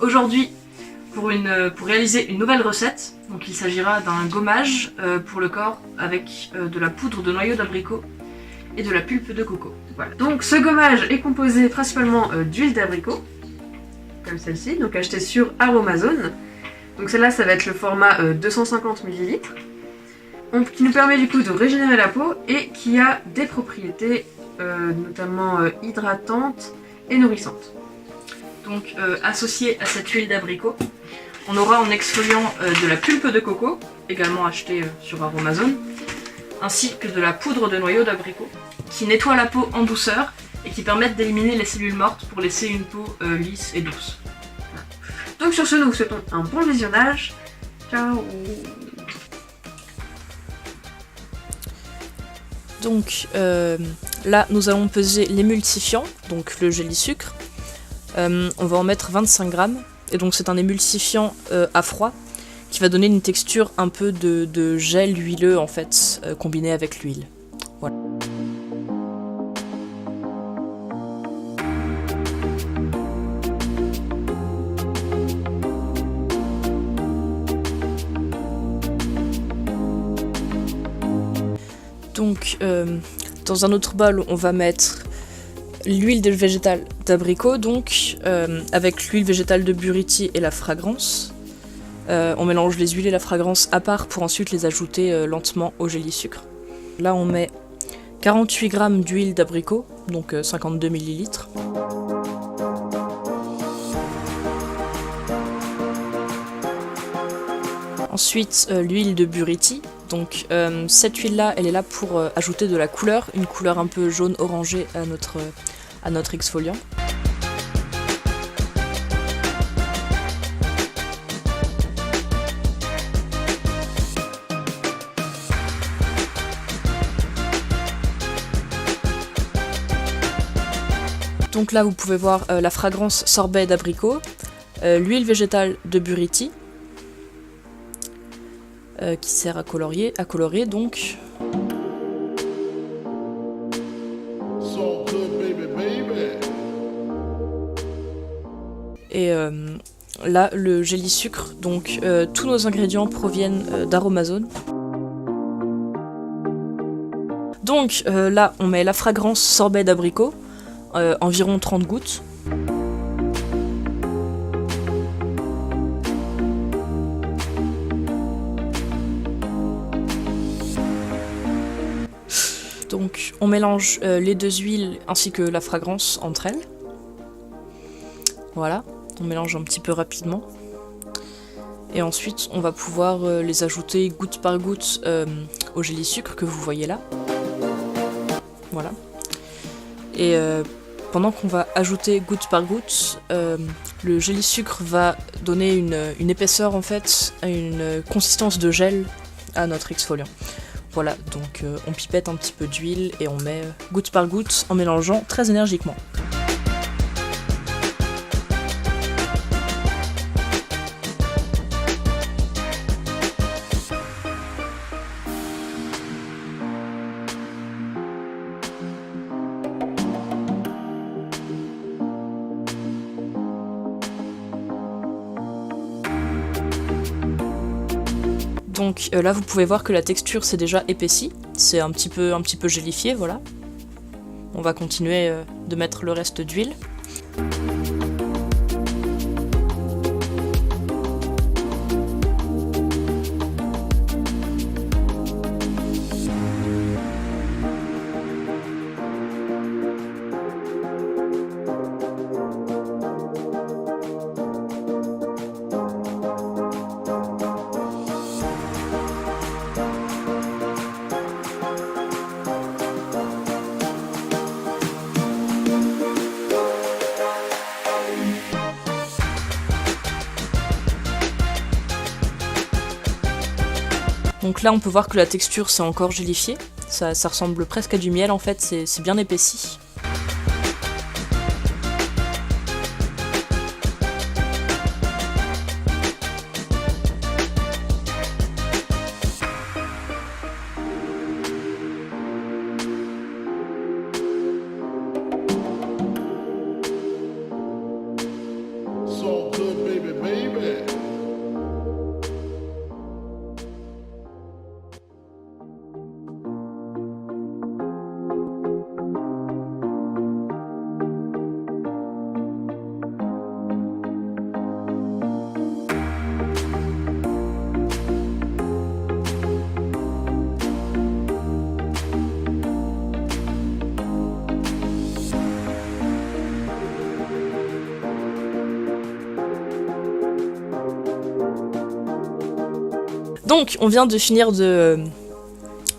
Aujourd'hui, pour réaliser une nouvelle recette, donc il s'agira d'un gommage pour le corps avec de la poudre de noyau d'abricot et de la pulpe de coco. Voilà. Donc ce gommage est composé principalement d'huile d'abricot, comme celle-ci, donc achetée sur Aromazone. Donc celle-là, ça va être le format 250 ml, qui nous permet du coup de régénérer la peau et qui a des propriétés notamment hydratantes et nourrissantes. Donc associé à cette huile d'abricot, on aura en exfoliant de la pulpe de coco, également achetée sur Aromazone, ainsi que de la poudre de noyau d'abricot, qui nettoie la peau en douceur et qui permettent d'éliminer les cellules mortes pour laisser une peau lisse et douce. Voilà. Donc sur ce, nous vous souhaitons un bon visionnage. Ciao. Donc là, nous allons peser l'émulsifiant, donc le géli sucre. On va en mettre 25 grammes. Et donc c'est un émulsifiant à froid qui va donner une texture un peu de gel huileux en fait, combiné avec l'huile. Voilà. Donc dans un autre bol, on va mettre l'huile végétale d'abricot, donc avec l'huile végétale de buriti et la fragrance. On mélange les huiles et la fragrance à part pour ensuite les ajouter lentement au géli sucre. Là on met 48 g d'huile d'abricot, donc 52 ml. Ensuite l'huile de buriti. Donc cette huile là, elle est là pour ajouter de la couleur, une couleur un peu jaune orangé à notre exfoliant. Donc là vous pouvez voir la fragrance sorbet d'abricot, l'huile végétale de buriti, qui sert à colorer donc. Et là le géli sucre, donc tous nos ingrédients proviennent d'Aromazone. Donc là on met la fragrance sorbet d'abricot, environ 30 gouttes. Donc on mélange les deux huiles ainsi que la fragrance entre elles. Voilà, on mélange un petit peu rapidement. Et ensuite on va pouvoir les ajouter goutte par goutte au géli sucre que vous voyez là. Voilà. Et pendant qu'on va ajouter goutte par goutte, le géli sucre va donner une épaisseur en fait, une consistance de gel à notre exfoliant. Voilà, donc on pipette un petit peu d'huile et on met goutte par goutte en mélangeant très énergiquement. Donc là vous pouvez voir que la texture s'est déjà épaissie, c'est un petit peu gélifié, voilà. On va continuer de mettre le reste d'huile. Donc là on peut voir que la texture s'est encore gélifiée, ça ressemble presque à du miel en fait, c'est bien épaissi. Donc on vient de finir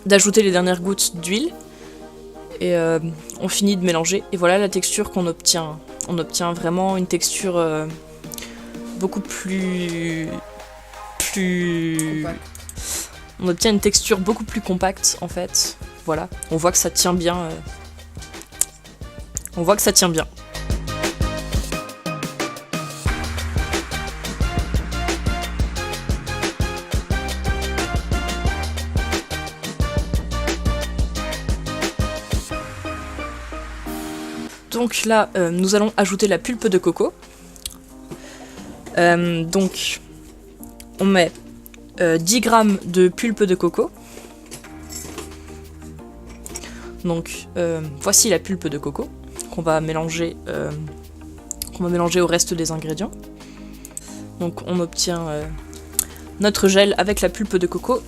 d'ajouter les dernières gouttes d'huile. Et on finit de mélanger. Et voilà la texture qu'on obtient. On obtient vraiment une texture beaucoup plus... On obtient une texture beaucoup plus compacte en fait. Voilà, on voit que ça tient bien. On voit que ça tient bien. Donc là, nous allons ajouter la pulpe de coco. Donc, on met 10 g de pulpe de coco. Donc, voici la pulpe de coco qu'on va mélanger au reste des ingrédients. Donc, on obtient notre gel avec la pulpe de coco.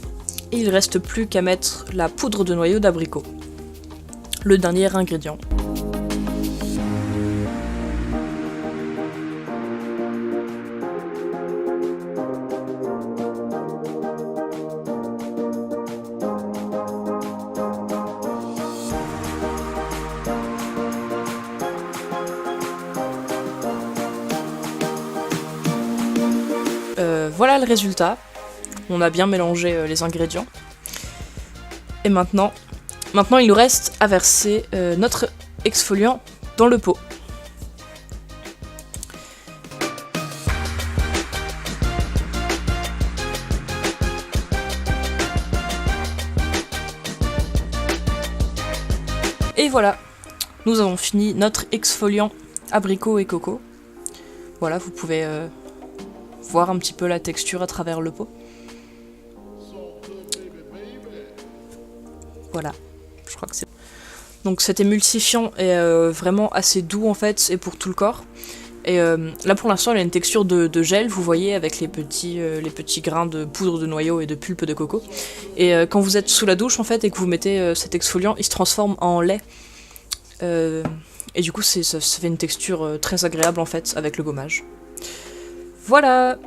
Et il ne reste plus qu'à mettre la poudre de noyau d'abricot, le dernier ingrédient. Voilà le résultat. On a bien mélangé les ingrédients. Et maintenant il nous reste à verser notre exfoliant dans le pot. Et voilà, nous avons fini notre exfoliant abricot et coco. Voilà, vous pouvez voir un petit peu la texture à travers le pot. Voilà, je crois que c'est... Donc cet émulsifiant est vraiment assez doux en fait, et pour tout le corps. Et là pour l'instant il a une texture de gel, vous voyez, avec les petits grains de poudre de noyau et de pulpe de coco. Et quand vous êtes sous la douche en fait et que vous mettez cet exfoliant, il se transforme en lait. Et du coup ça fait une texture très agréable en fait avec le gommage. Voilà,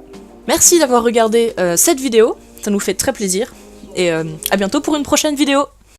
merci d'avoir regardé cette vidéo, ça nous fait très plaisir, et à bientôt pour une prochaine vidéo.